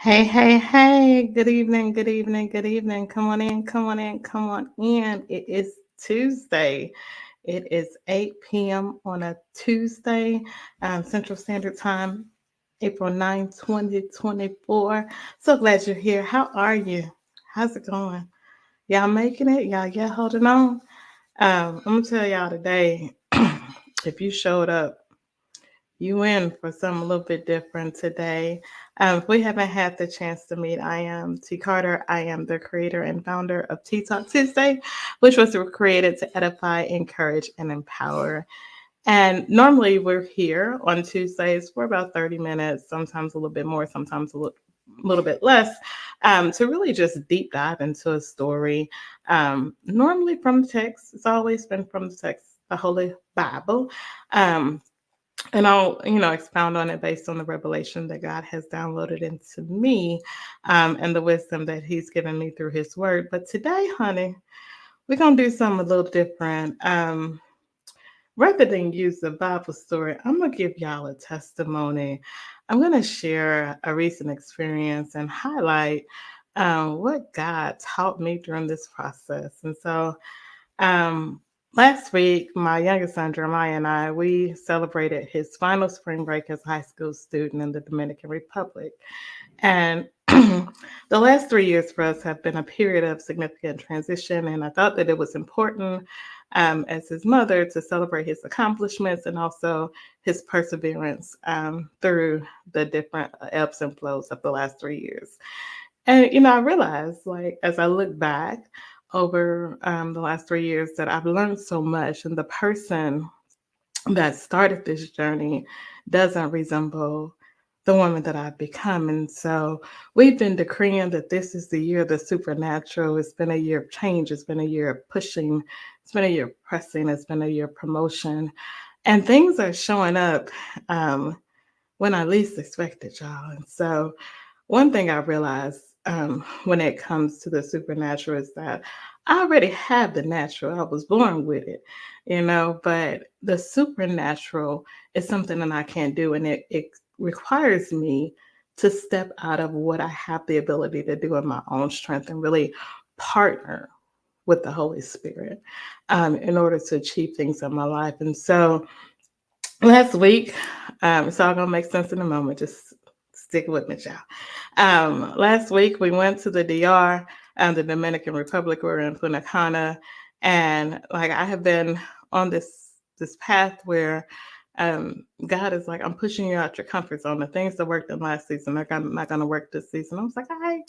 Hey, hey, hey, good evening, good evening, good evening. Come on in, come on in, come on in. It is Tuesday. It is 8 p.m. on a Tuesday, Central Standard Time, April 9th, 2024. So glad you're here. How are you? How's it going? Y'all making it? Y'all holding on? I'm going to tell y'all today, if you showed up, you in for something a little bit different today. If we haven't had the chance to meet, I am T. Carter. I am the creator and founder of Tea Talk Tuesday, which was created to edify, encourage, and empower. And normally we're here on Tuesdays for about 30 minutes, sometimes a little bit more, sometimes a little bit less, to really just deep dive into a story. Normally from the text, it's always been from the text, the Holy Bible. Um, and I'll, expound on it based on the revelation that God has downloaded into me, and the wisdom that He's given me through His Word. But today, honey, we're gonna do something a little different. Rather than use the Bible story, I'm gonna give y'all a testimony. I'm gonna share a recent experience and highlight what God taught me during this process. And so, um, last week, my youngest son Jeremiah and I we celebrated his final spring break as a high school student in the Dominican Republic, and the last 3 years for us have been a period of significant transition. And I thought that it was important, as his mother, to celebrate his accomplishments and also his perseverance through the different ebbs and flows of the last 3 years. And I realized, like, as I look back over the last 3 years, that I've learned so much, and the person that started this journey doesn't resemble the woman that I've become. And so we've been decreeing that this is the year of the supernatural. It's been a year of change. It's been a year of pushing. It's been a year of pressing. It's been a year of promotion. And things are showing up when I least expected, y'all. And so one thing I realized, when it comes to the supernatural, is that I already have the natural. I was born with it, but the supernatural is something that I can't do. And it requires me to step out of what I have the ability to do in my own strength and really partner with the Holy Spirit, in order to achieve things in my life. And so last week, it's all gonna make sense in a moment. Just stick with me, y'all. Last week we went to the DR, the Dominican Republic. We were in Punta Cana, and like I have been on this path where God is like, I'm pushing you out your comfort zone. The things that worked in last season are not gonna work this season. I was like, all right,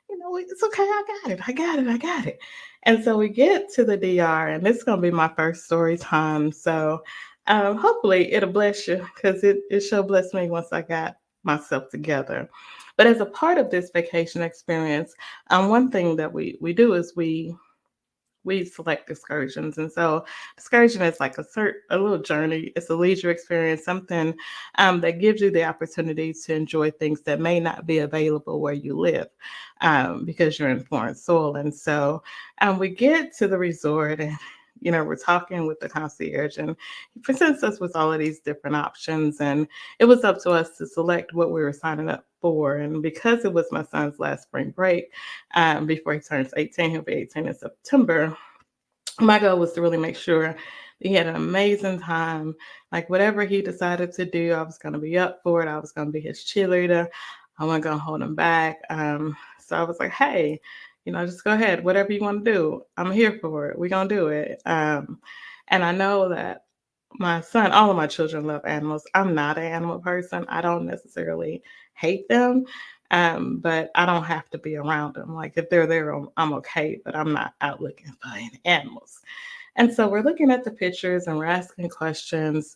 it's okay. I got it. I got it. I got it. And so we get to the DR, and this is gonna be my first story time. So hopefully it'll bless you, because it sure blessed me once I got myself together. But as a part of this vacation experience, one thing that we do is we select excursions. And so excursion is like a little journey. It's a leisure experience, something that gives you the opportunity to enjoy things that may not be available where you live, because you're in foreign soil. And so we get to the resort, and we're talking with the concierge, and he presents us with all of these different options, and it was up to us to select what we were signing up for. And because it was my son's last spring break, before he turns 18, he'll be 18 in September, my goal was to really make sure that he had an amazing time. Like, whatever he decided to do, I was going to be up for it. I was going to be his cheerleader. I wasn't going to hold him back. So I was like, hey, just go ahead. Whatever you want to do, I'm here for it. We're going to do it. And I know that my son, all of my children love animals. I'm not an animal person. I don't necessarily hate them, but I don't have to be around them. Like, if they're there, I'm okay, but I'm not out looking for any animals. And so we're looking at the pictures and we're asking questions.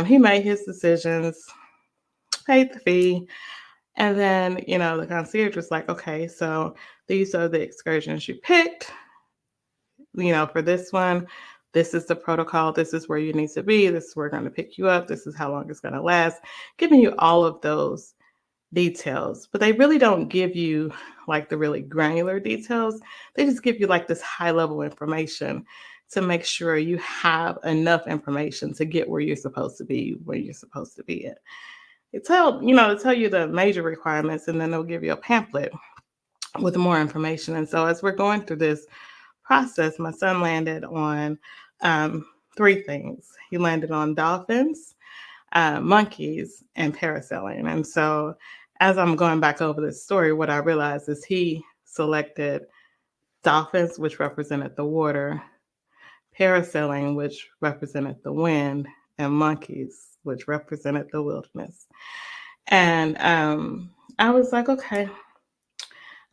He made his decisions, paid the fee, and then the concierge was like, "Okay, so these are the excursions you picked. For this one, this is the protocol. This is where you need to be. This is where we're going to pick you up. This is how long it's going to last." Giving you all of those details, but they really don't give you like the really granular details. They just give you like this high level information to make sure you have enough information to get where you're supposed to be, where you're supposed to be at. tell you the major requirements, and then they'll give you a pamphlet with more information. And so as we're going through this process, my son landed on three things. He landed on dolphins, monkeys, and parasailing. And so as I'm going back over this story, what I realized is he selected dolphins, which represented the water, parasailing, which represented the wind, and monkeys, which represented the wilderness. And I was like, okay.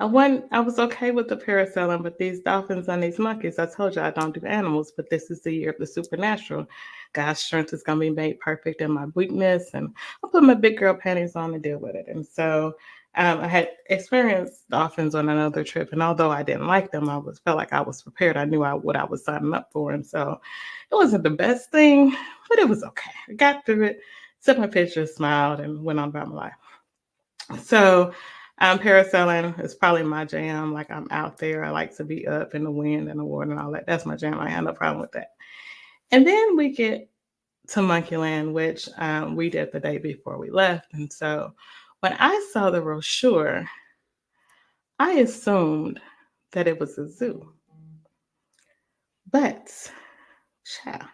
I was okay with the parasailing, but these dolphins and these monkeys, I told you I don't do animals, but this is the year of the supernatural. God's strength is going to be made perfect in my weakness, and I'll put my big girl panties on and deal with it. And so I had experienced dolphins on another trip, and although I didn't like them, felt like I was prepared. I knew what I was signing up for, and so it wasn't the best thing, but it was okay. I got through it, took my picture, smiled, and went on about my life. So parasailing is probably my jam. Like I'm out there. I like to be up in the wind and the water and all that. That's my jam. I have no problem with that. And then we get to Monkeyland, which we did the day before we left. And so when I saw the brochure, I assumed that it was a zoo. But, child,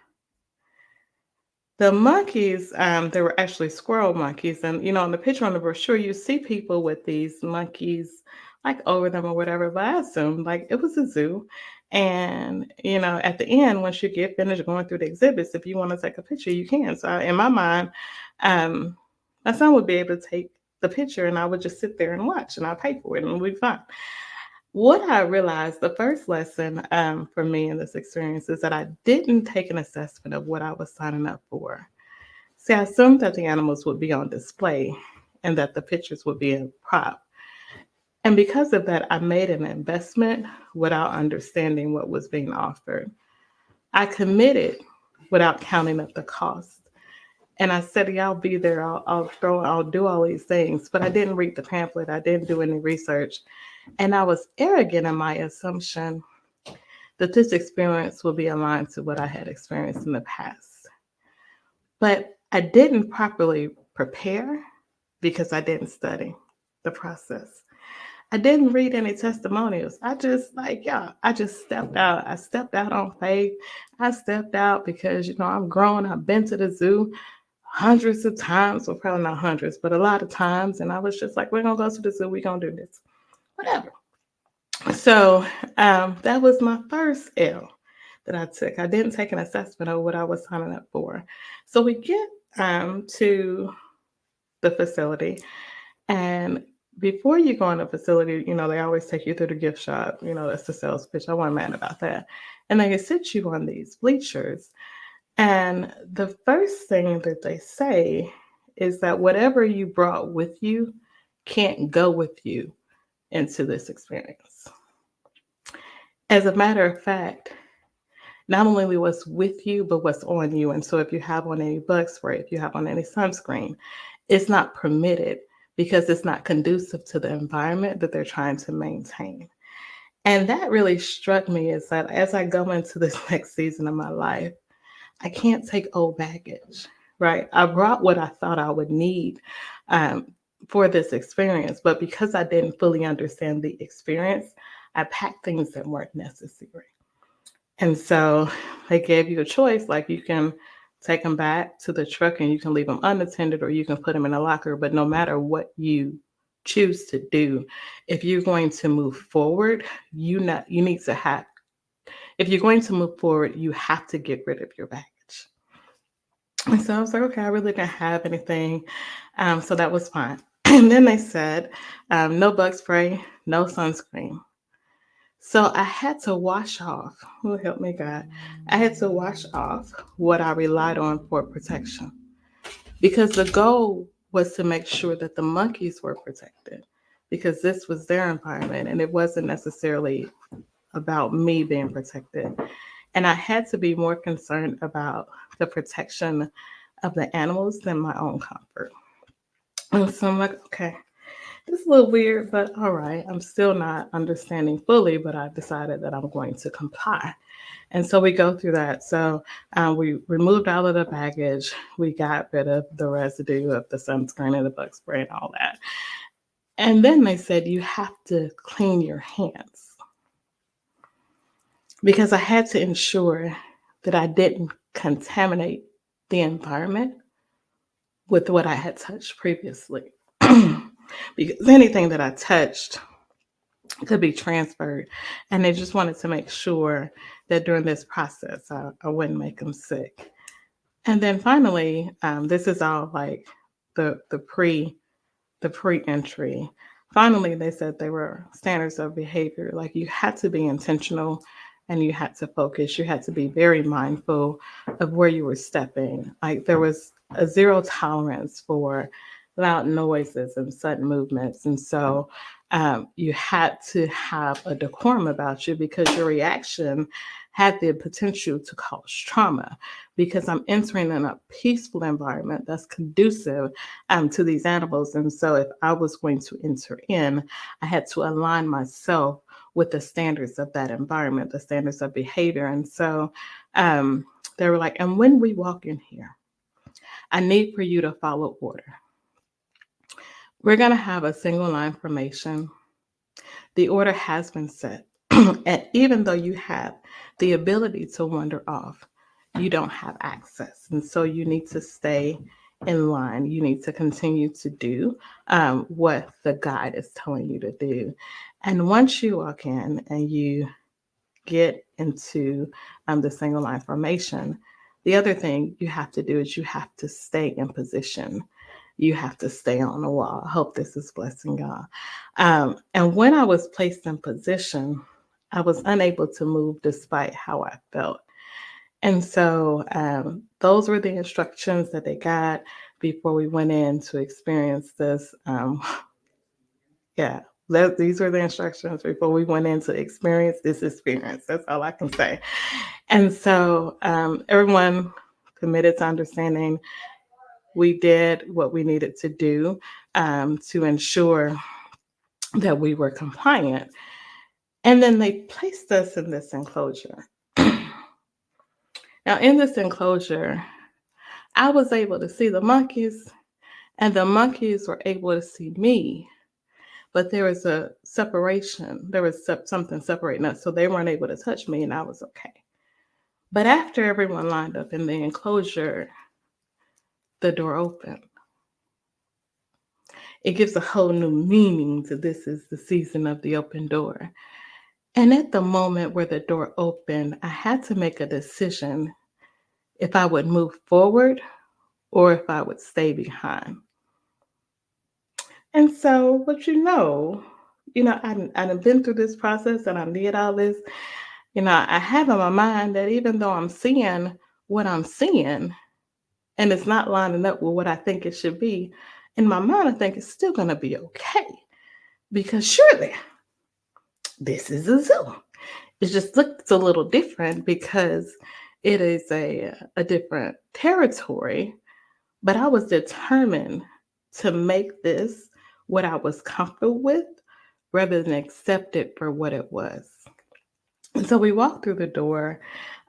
the monkeys, they were actually squirrel monkeys. And, in the picture on the brochure, you see people with these monkeys like over them or whatever. But I assumed like it was a zoo. And, at the end, once you get finished going through the exhibits, if you want to take a picture, you can. So in my mind, my son would be able to take the picture and I would just sit there and watch and I'll pay for it and we'll be fine. What I realized, the first lesson for me in this experience is that I didn't take an assessment of what I was signing up for. See, I assumed that the animals would be on display and that the pictures would be a prop. And because of that, I made an investment without understanding what was being offered. I committed without counting up the cost. And I said, yeah, I'll be there. I'll do all these things. But I didn't read the pamphlet. I didn't do any research. And I was arrogant in my assumption that this experience would be aligned to what I had experienced in the past. But I didn't properly prepare because I didn't study the process. I didn't read any testimonials. I just stepped out. I stepped out on faith. I stepped out because, I'm grown. I've been to the zoo hundreds of times. Well, probably not hundreds, but a lot of times. And I was just like, we're going to go to the zoo. We're going to do this. Whatever. So that was my first L that I took. I didn't take an assessment of what I was signing up for. So we get to the facility, and before you go in the facility, they always take you through the gift shop. That's the sales pitch. I wasn't mad about that. And they sit you on these bleachers. And the first thing that they say is that whatever you brought with you can't go with you into this experience. As a matter of fact, not only what's with you, but what's on you. And so if you have on any bug spray, if you have on any sunscreen, it's not permitted because it's not conducive to the environment that they're trying to maintain. And that really struck me is that as I go into this next season of my life, I can't take old baggage, right? I brought what I thought I would need for this experience, but because I didn't fully understand the experience, I packed things that weren't necessary. And so they gave you a choice, like you can take them back to the truck and you can leave them unattended or you can put them in a locker. But no matter what you choose to do, if you're going to move forward, you need to have, if you're going to move forward, you have to get rid of your baggage. And so I was like, okay, I really didn't have anything. So that was fine. And then they said, no bug spray, no sunscreen. So I had to wash off, oh, help me God, I had to wash off what I relied on for protection. Because the goal was to make sure that the monkeys were protected because this was their environment and it wasn't necessarily about me being protected. And I had to be more concerned about the protection of the animals than my own comfort. And so I'm like, okay, this is a little weird, but all right. I'm still not understanding fully, but I decided that I'm going to comply. And so we go through that. So we removed all of the baggage. We got rid of the residue of the sunscreen and the bug spray and all that. And then they said, you have to clean your hands, because I had to ensure that I didn't contaminate the environment with what I had touched previously. Because anything that I touched could be transferred. And they just wanted to make sure that during this process, I wouldn't make them sick. And then finally, this is all like the pre-entry. Finally, they said they were standards of behavior. Like, you had to be intentional and you had to focus. You had to be very mindful of where you were stepping. Like, there was a zero tolerance for loud noises and sudden movements. And so you had to have a decorum about you, because your reaction had the potential to cause trauma, because I'm entering in a peaceful environment that's conducive to these animals. And so if I was going to enter in, I had to align myself with the standards of that environment, the standards of behavior. And so they were like, and when we walk in here, I need for you to follow order. We're going to have a single line formation. The order has been set. And even though you have the ability to wander off, you don't have access. And so you need to stay in line. You need to continue to do what the guide is telling you to do. And once you walk in and you get into the single line formation, the other thing you have to do is you have to stay in position. You have to stay on the wall. I hope this is blessing y'all. And when I was placed in position, I was unable to move despite how I felt. And so those were the instructions that they got before we went in to experience this. Yeah, these were the instructions before we went in to experience this experience. That's all I can say. And so everyone committed to understanding. We did what we needed to do to ensure that we were compliant. And then they placed us in this enclosure. Now, in this enclosure, I was able to see the monkeys, and the monkeys were able to see me. But there was a separation. There was something separating us, so they weren't able to touch me, and I was okay. But after everyone lined up in the enclosure, the door opened. It gives a whole new meaning to this is the season of the open door. And at the moment where the door opened, I had to make a decision if I would move forward or if I would stay behind. And so, but I've been through this process and I did all this. I have in my mind that even though I'm seeing what I'm seeing and it's not lining up with what I think it should be, in my mind, I think it's still going to be okay. Because surely this is a zoo. It just looks a little different because it is a different territory. But I was determined to make this what I was comfortable with rather than accept it for what it was. And so we walked through the door,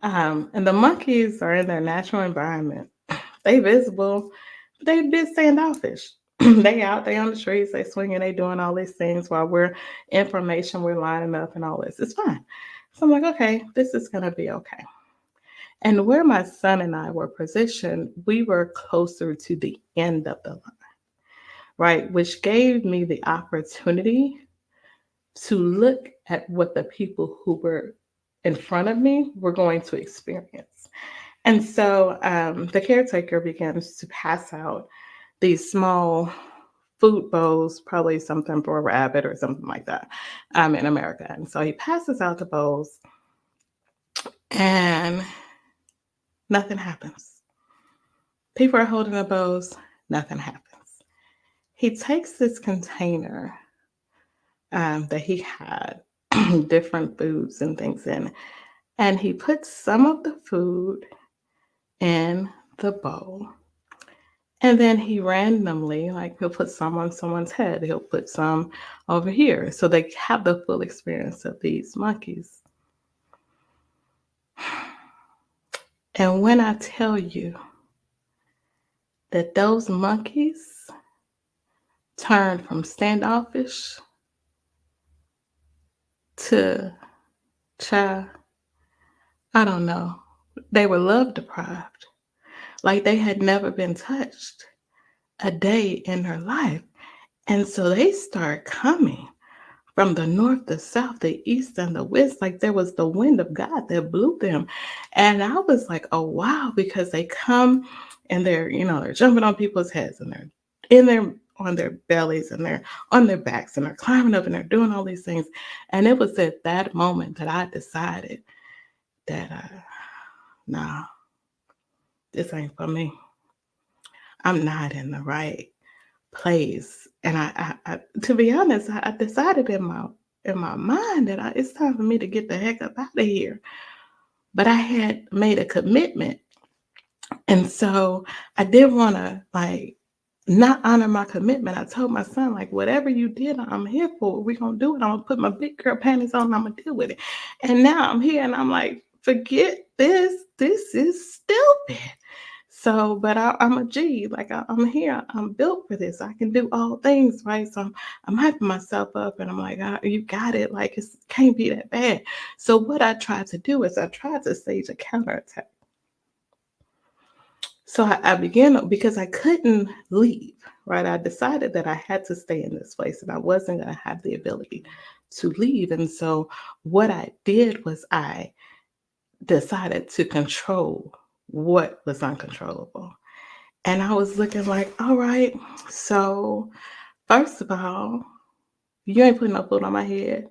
and the monkeys are in their natural environment. They visible, but they a bit standoffish. They out, they on the streets, they swinging, they doing all these things while we're lining up and all this. It's fine. So I'm like, okay, this is going to be okay. And where my son and I were positioned, we were closer to the end of the line, right? Which gave me the opportunity to look at what the people who were in front of me were going to experience. And so the caretaker begins to pass out these small food bowls, probably something for a rabbit or something like that in America. And so he passes out the bowls and nothing happens. People are holding the bowls, nothing happens. He takes this container that he had different foods and things in, and he puts some of the food in the bowl. And then he randomly, like he'll put some on someone's head, he'll put some over here. So they have the full experience of these monkeys. And when I tell you that those monkeys turned from standoffish to child, I don't know. They were love deprived, like they had never been touched a day in their life. And so they start coming from the north, the south, the east, and the west. Like there was the wind of God that blew them. And I was like, oh wow, because they come and they're jumping on people's heads and they're in their on their bellies and they're on their backs and they're climbing up and they're doing all these things. And it was at that moment that I decided that nah, this ain't for me. I'm not in the right place. And I to be honest, I decided in my mind that it's time for me to get the heck up out of here. But I had made a commitment, and so I didn't want to like not honor my commitment. I told my son like, whatever you did, I'm here for. We're gonna do it. I'm gonna put my big girl panties on. And I'm gonna deal with it. And now I'm here, and I'm like, forget this. This is stupid. So, but I'm a G. Like I'm here. I'm built for this. I can do all things, right? So I'm hyping myself up, and I'm like, you got it. Like it can't be that bad. So what I tried to do is I tried to stage a counterattack. So I began because I couldn't leave. Right, I decided that I had to stay in this place, and I wasn't going to have the ability to leave. And so what I did was I decided to control what was uncontrollable. And I was looking like, all right, so first of all, you ain't putting no food on my head.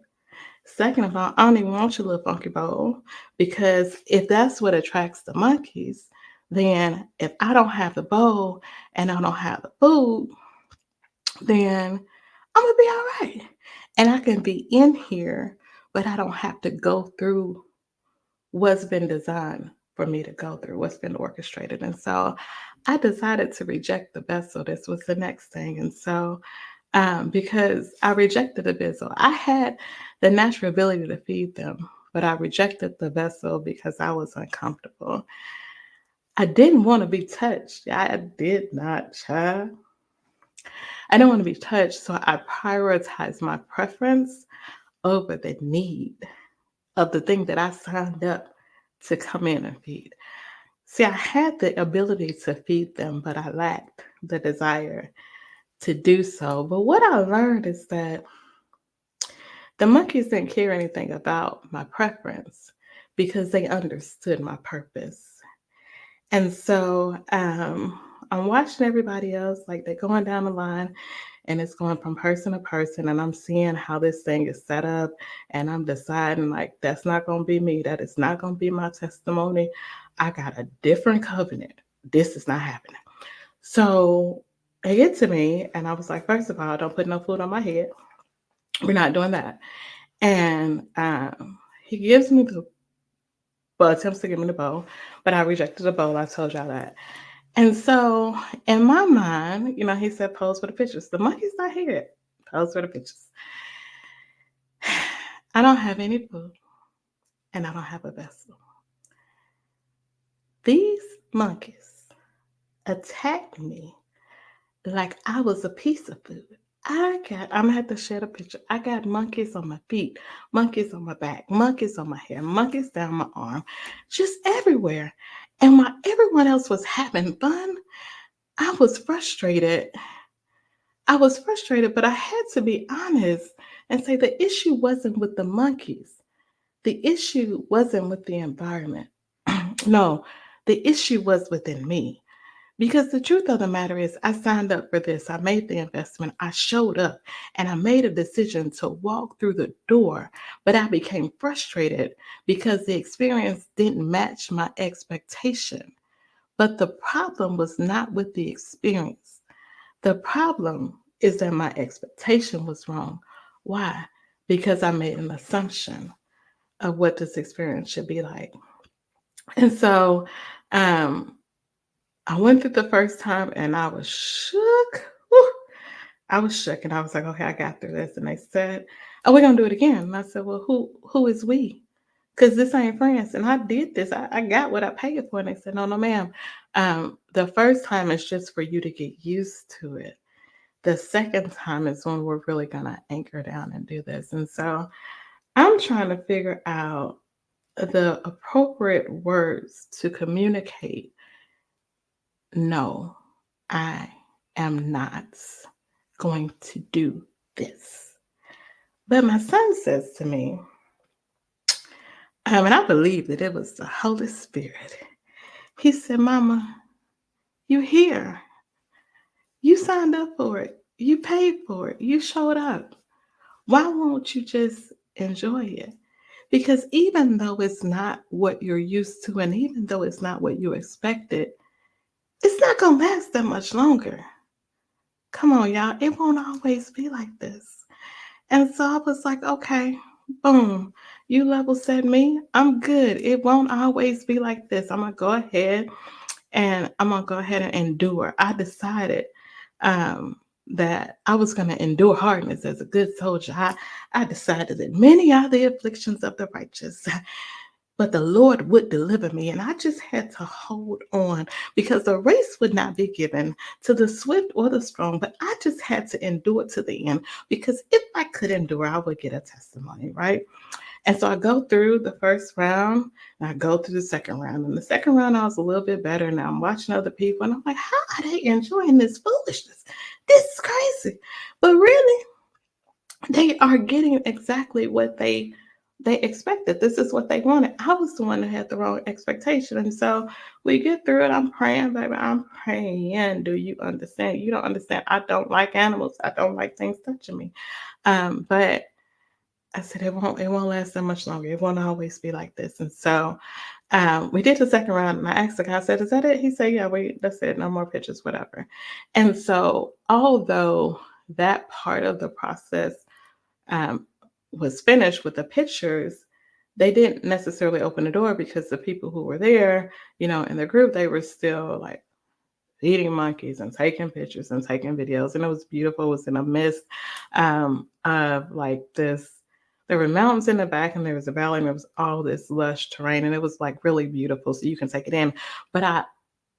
Second of all, I don't even want your little funky bowl because if that's what attracts the monkeys, then if I don't have the bowl and I don't have the food, then I'm gonna be all right. And I can be in here, but I don't have to go through what's been designed for me to go through, what's been orchestrated. And so I decided to reject the vessel. This was the next thing. And so, because I rejected the vessel, I had the natural ability to feed them, but I rejected the vessel because I was uncomfortable. I didn't want to be touched. I did not, child. I didn't want to be touched. So I prioritized my preference over the need of the thing that I signed up to come in and feed. See, I had the ability to feed them, but I lacked the desire to do so. But what I learned is that the monkeys didn't care anything about my preference because they understood my purpose. And so I'm watching everybody else, like they're going down the line and it's going from person to person. And I'm seeing how this thing is set up. And I'm deciding, like, that's not going to be me. That is not going to be my testimony. I got a different covenant. This is not happening. So they get to me, and I was like, first of all, don't put no food on my head. We're not doing that. And he gives me attempts to give me the bowl, but I rejected the bowl. I told y'all that. And so in my mind, he said, pose for the pictures. The monkey's not here. Pose for the pictures. I don't have any food and I don't have a vessel. These monkeys attacked me like I was a piece of food. I'm gonna have to share the picture. I got monkeys on my feet, monkeys on my back, monkeys on my hair, monkeys down my arm, just everywhere. And while everyone else was having fun, I was frustrated. But I had to be honest and say the issue wasn't with the monkeys. The issue wasn't with the environment. No, the issue was within me. Because the truth of the matter is, I signed up for this. I made the investment. I showed up and I made a decision to walk through the door. But I became frustrated because the experience didn't match my expectation. But the problem was not with the experience. The problem is that my expectation was wrong. Why? Because I made an assumption of what this experience should be like. And so um, I went through the first time and I was shook. Whew. I was shook and I was like, okay, I got through this. And they said, oh, we're going to do it again. And I said, well, who is we? because this ain't France. And I did this. I got what I paid for. And they said, no, no, ma'am. The first time is just for you to get used to it. The second time is when we're really going to anchor down and do this. And so I'm trying to figure out the appropriate words to communicate. No, I am not going to do this. But my son says to me, and I believe that it was the Holy Spirit. He said, Mama, you here. You signed up for it. You paid for it. You showed up. Why won't you just enjoy it? Because even though it's not what you're used to, and even though it's not what you expected, it's not going to last that much longer. Come on, y'all. It won't always be like this. And so I was like, okay, boom. You level set me. I'm good. It won't always be like this. I'm going to go ahead and endure. I decided that I was going to endure hardness as a good soldier. I decided that many are the afflictions of the righteous, but the Lord would deliver me. And I just had to hold on because the race would not be given to the swift or the strong, but I just had to endure to the end because if I could endure, I would get a testimony, right? And so I go through the first round and I go through the second round. And the second round, I was a little bit better. Now I'm watching other people and I'm like, how are they enjoying this foolishness? This is crazy. But really, they are getting exactly what they expected. This is what they wanted. I was the one that had the wrong expectation. And so we get through it. I'm praying, baby. I'm praying. Do you understand? You don't understand. I don't like animals. I don't like things touching me. But I said it won't last that much longer. It won't always be like this. And so we did the second round and I asked the guy, I said, is that it? He said, yeah, that's it. No more pictures, whatever. And so although that part of the process um, was finished with the pictures, they didn't necessarily open the door because the people who were there, in the group, they were still like feeding monkeys and taking pictures and taking videos. And it was beautiful. It was in a mist of like this. There were mountains in the back and there was a valley and there was all this lush terrain and it was like really beautiful. So you can take it in. But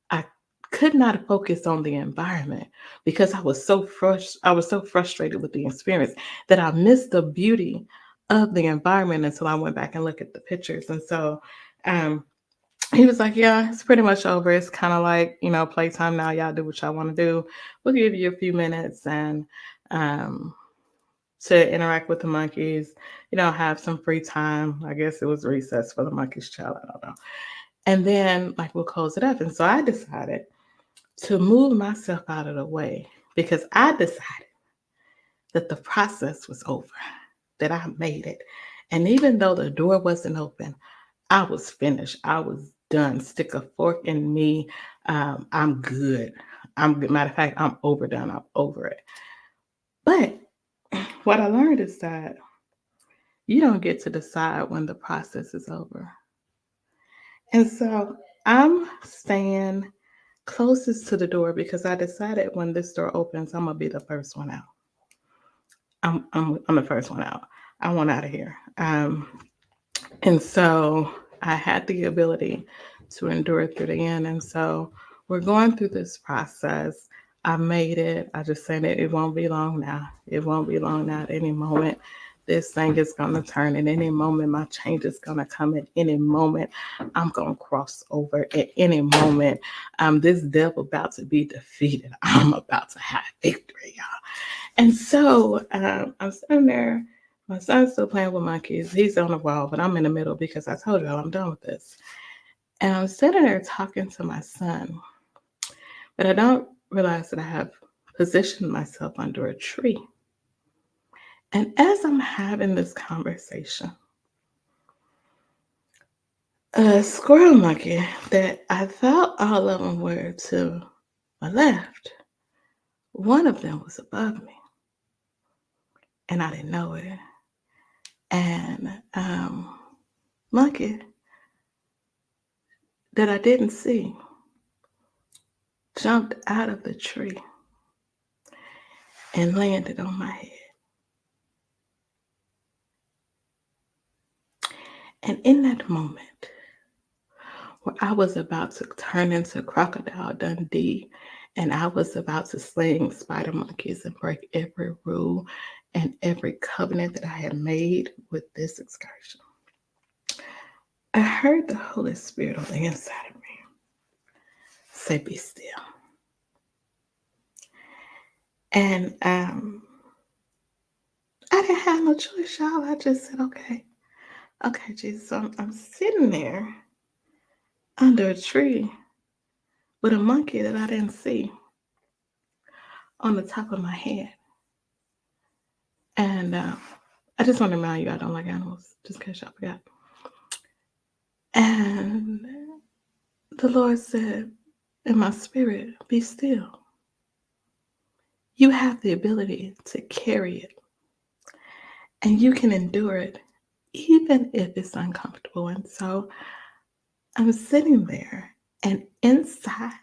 I could not focus on the environment because I was so frustrated with the experience that I missed the beauty of the environment until I went back and looked at the pictures. And so um, he was like, yeah, it's pretty much over. It's kind of like, playtime now. Y'all do what y'all want to do. We'll give you a few minutes and um, to interact with the monkeys, have some free time. I guess it was recess for the monkeys, child. I don't know. And then, like, we'll close it up. And so I decided to move myself out of the way because I decided that the process was over, that I made it. And even though the door wasn't open, I was finished. I was done. Stick a fork in me. I'm good. I'm good. Matter of fact, I'm overdone. I'm over it. But what I learned is that you don't get to decide when the process is over. And so I'm staying closest to the door because I decided when this door opens, I'm gonna be the first one out. I'm the first one out. I want out of here. And so I had the ability to endure through the end. And so we're going through this process. I made it. I just said it won't be long now. It won't be long now at any moment. This thing is going to turn at any moment. My change is going to come at any moment. I'm going to cross over at any moment. This devil about to be defeated. I'm about to have victory, y'all. And so I'm sitting there. My son's still playing with monkeys. He's on the wall, but I'm in the middle because I told y'all I'm done with this. And I'm sitting there talking to my son, but I don't realize that I have positioned myself under a tree. And as I'm having this conversation, a squirrel monkey that I thought all of them were to my left, one of them was above me. And I didn't know it. And monkey that I didn't see jumped out of the tree and landed on my head. And in that moment where I was about to turn into Crocodile Dundee and I was about to sling spider monkeys and break every rule and every covenant that I had made with this excursion, I heard the Holy Spirit on the inside of me say, "Be still." And I didn't have no choice, y'all. I just said, "Okay, okay, Jesus." So I'm sitting there under a tree with a monkey that I didn't see on the top of my head. And I just want to remind you, I don't like animals, just in case y'all forgot. And the Lord said in my spirit, "Be still." You have the ability to carry it, and you can endure it, even if it's uncomfortable. And so I'm sitting there, and inside,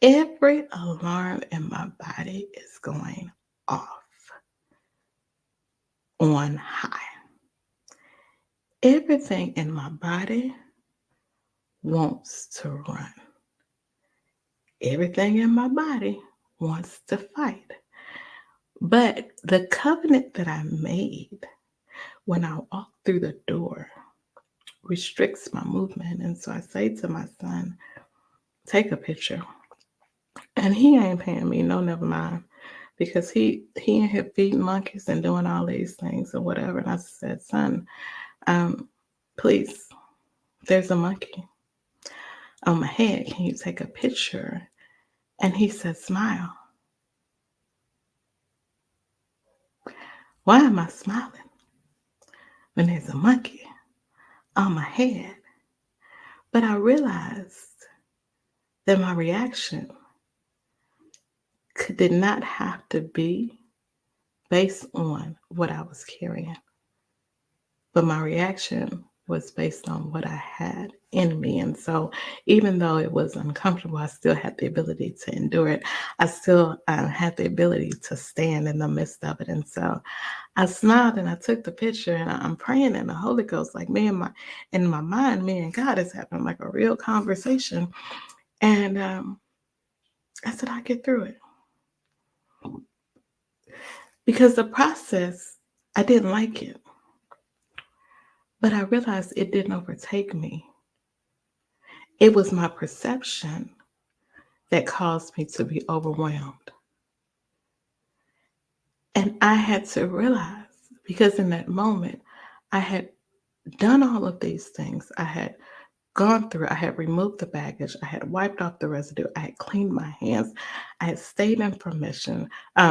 every alarm in my body is going off on high. Everything in my body wants to run. Everything in my body wants to fight. But the covenant that I made when I walk through the door restricts my movement. And so I say to my son, "Take a picture." And he ain't paying me, no, never mind. Because he in here feeding monkeys and doing all these things or whatever. And I said, "Son, um, please, there's a monkey on my head. Can you take a picture?" And he said, "Smile." Why am I smiling when there's a monkey on my head? But I realized that my reaction did not have to be based on what I was carrying, but my reaction was based on what I had in me. And so, even though it was uncomfortable, I still had the ability to endure it. I still had the ability to stand in the midst of it. And so, I smiled and I took the picture, and I'm praying in the Holy Ghost, like in my mind, me and God is having like a real conversation. And I said, "I get through it." Because the process, I didn't like it, but I realized it didn't overtake me. It was my perception that caused me to be overwhelmed. And I had to realize, because in that moment, I had done all of these things. I had gone through, I had removed the baggage, I had wiped off the residue, I had cleaned my hands, I had stayed in formation. I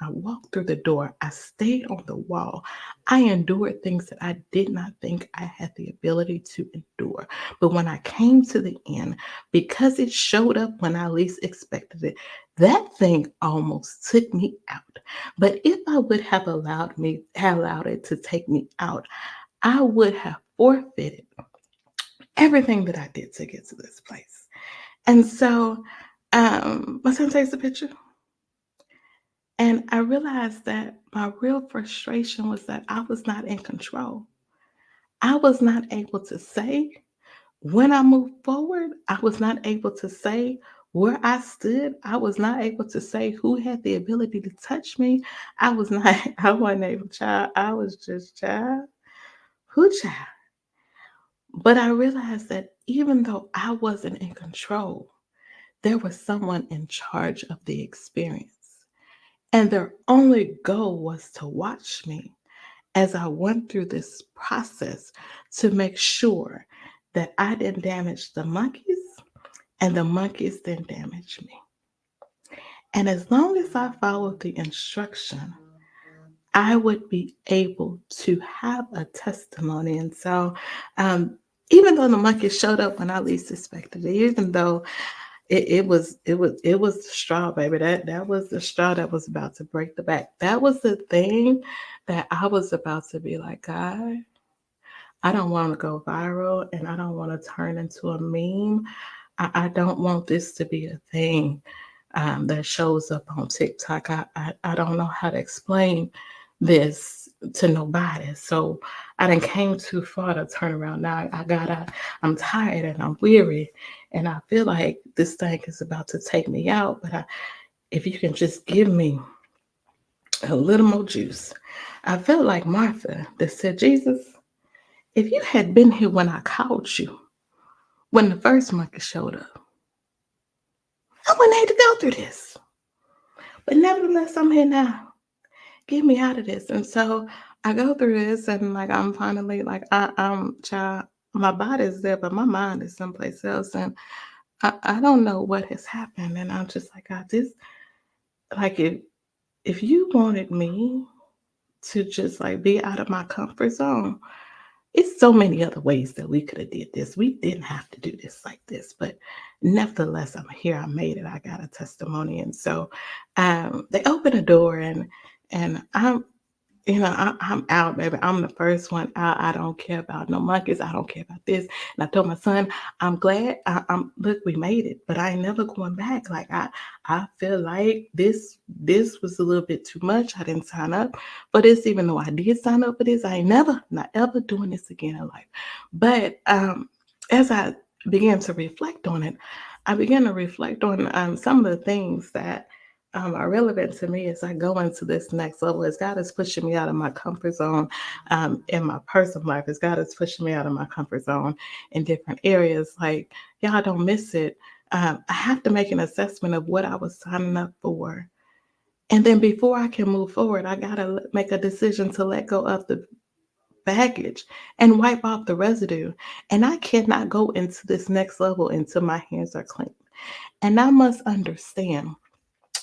walked through the door, I stayed on the wall. I endured things that I did not think I had the ability to endure. But when I came to the end, because it showed up when I least expected it, that thing almost took me out. But if I would have allowed it to take me out, I would have forfeited everything that I did to get to this place. And so my son takes the picture, and I realized that my real frustration was that I was not in control. I was not able to say when I moved forward, I was not able to say where I stood. I was not able to say who had the ability to touch me. I was not, I wasn't able, child. I was just child. Who child? But I realized that even though I wasn't in control, there was someone in charge of the experience. And their only goal was to watch me as I went through this process to make sure that I didn't damage the monkeys and the monkeys didn't damage me. And as long as I followed the instruction, I would be able to have a testimony. And so, even though the monkeys showed up when I least expected it, even though it was the straw, baby. That was the straw that was about to break the back. That was the thing that I was about to be like, "God, I don't want to go viral, and I don't want to turn into a meme. I don't want this to be a thing that shows up on TikTok. I don't know how to explain this." to nobody. So I done came too far to turn around. Now I'm tired and I'm weary, and I feel like this thing is about to take me out. But if you can just give me a little more juice. I felt like Martha that said, Jesus, if you had been here when I called you, when the first monkey showed up, I wouldn't have to go through this. But nevertheless, I'm here now. Get me out of this. And so I go through this, and like I'm finally like I'm child. My body is there, but my mind is someplace else, and I don't know what has happened. And I'm just like, God, this like if you wanted me to just like be out of my comfort zone, it's so many other ways that we could have did this. We didn't have to do this like this, but nevertheless, I'm here. I made it. I got a testimony, and so they opened a door, and I'm out, baby. I'm the first one out. I don't care about no monkeys. I don't care about this. And I told my son, I'm glad. I'm look, we made it, but I ain't never going back. Like I feel like this was a little bit too much. I didn't sign up for this, even though I did sign up for this. I ain't never, not ever doing this again in life. But as I began to reflect on it, I began to reflect on some of the things that are relevant to me as I go into this next level. As God is pushing me out of my comfort zone in my personal life, as God is pushing me out of my comfort zone in different areas, like y'all don't miss it. I have to make an assessment of what I was signing up for. And then before I can move forward, I got to make a decision to let go of the baggage and wipe off the residue. And I cannot go into this next level until my hands are clean. And I must understand,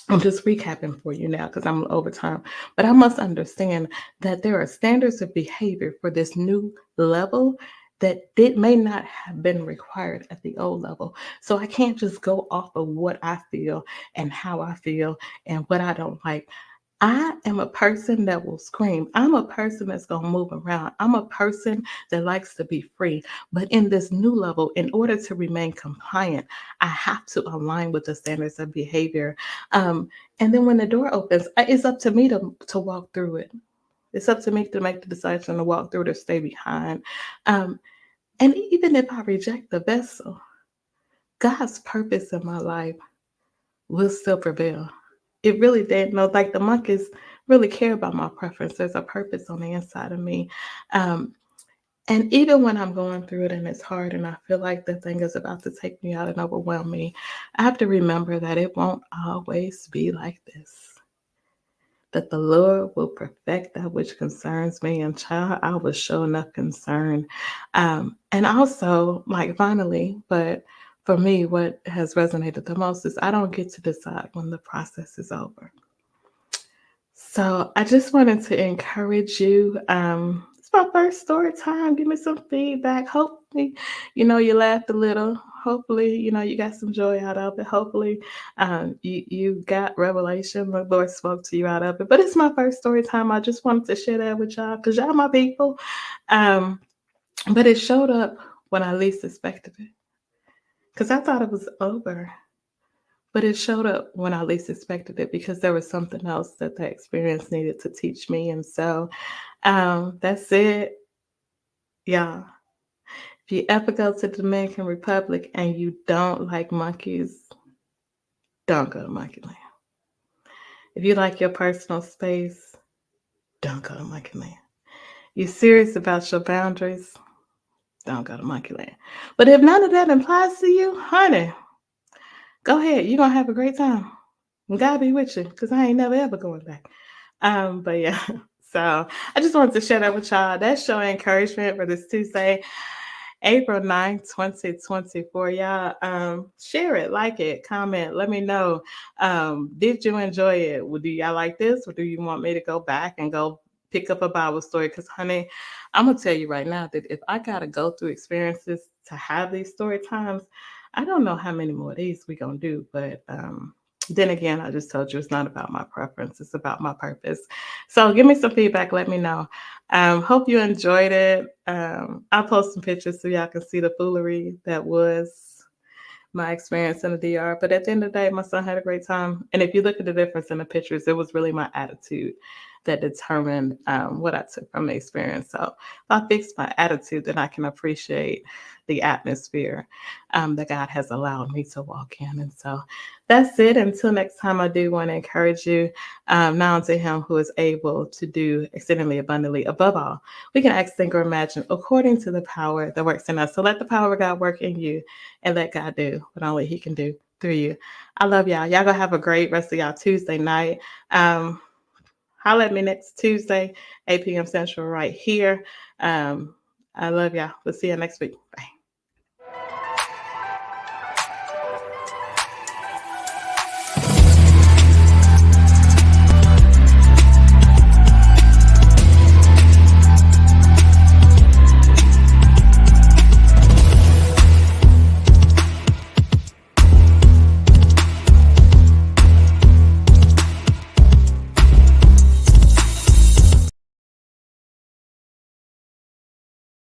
I'm just recapping for you now because I'm over time. But I must understand that there are standards of behavior for this new level that may not have been required at the old level. So I can't just go off of what I feel and how I feel and what I don't like. I am a person that will scream. I'm a person that's going to move around. I'm a person that likes to be free. But in this new level, in order to remain compliant, I have to align with the standards of behavior. And then when the door opens, it's up to me to walk through it. It's up to me to make the decision to walk through it or stay behind. And even if I reject the vessel, God's purpose in my life will still prevail. It really did. No, like the monkeys really care about my preference. There's a purpose on the inside of me. Um, and even when I'm going through it and it's hard and I feel like the thing is about to take me out and overwhelm me, I have to remember that it won't always be like this. That the Lord will perfect that which concerns me. And child, I was sure enough concerned. And also, like finally, but for me, what has resonated the most is I don't get to decide when the process is over. So I just wanted to encourage you. It's my first story time. Give me some feedback. Hopefully, you laughed a little. Hopefully, you got some joy out of it. Hopefully, you got revelation. The Lord spoke to you out of it. But it's my first story time. I just wanted to share that with y'all because y'all my people. Um, but it showed up when I least expected it because I thought it was over. But it showed up when I least expected it because there was something else that the experience needed to teach me. And so that's it. Yeah. If you ever go to the Dominican Republic and you don't like monkeys, don't go to Monkeyland. If you like your personal space, don't go to Monkeyland. You're serious about your boundaries, don't go to Monkeyland. But if none of that applies to you, honey, go ahead. You're going to have a great time. And God be with you because I ain't never ever going back. But yeah, so I just wanted to share that with y'all. That's your encouragement for this Tuesday, April 9th, 2024. Y'all share it, like it, comment, let me know. Did you enjoy it? Well, do y'all like this? Or do you want me to go back and go pick up a Bible story? Because honey, I'm gonna tell you right now that if I gotta go through experiences to have these story times, I don't know how many more of these we gonna do, but then again, I just told you it's not about my preference, it's about my purpose. So give me some feedback, let me know. Hope you enjoyed it. I'll post some pictures so y'all can see the foolery that was my experience in the DR. But at the end of the day, my son had a great time. And if you look at the difference in the pictures, it was really my attitude that determined what I took from the experience. So if I fix my attitude, then I can appreciate the atmosphere that God has allowed me to walk in. And so that's it. Until next time, I do want to encourage you now unto Him who is able to do exceedingly abundantly above all we can ask, think, or imagine according to the power that works in us. So let the power of God work in you and let God do what only He can do through you. I love y'all. Y'all gonna have a great rest of y'all Tuesday night. Holla at me next Tuesday, 8 p.m. Central, right here. I love y'all. We'll see you next week. Bye.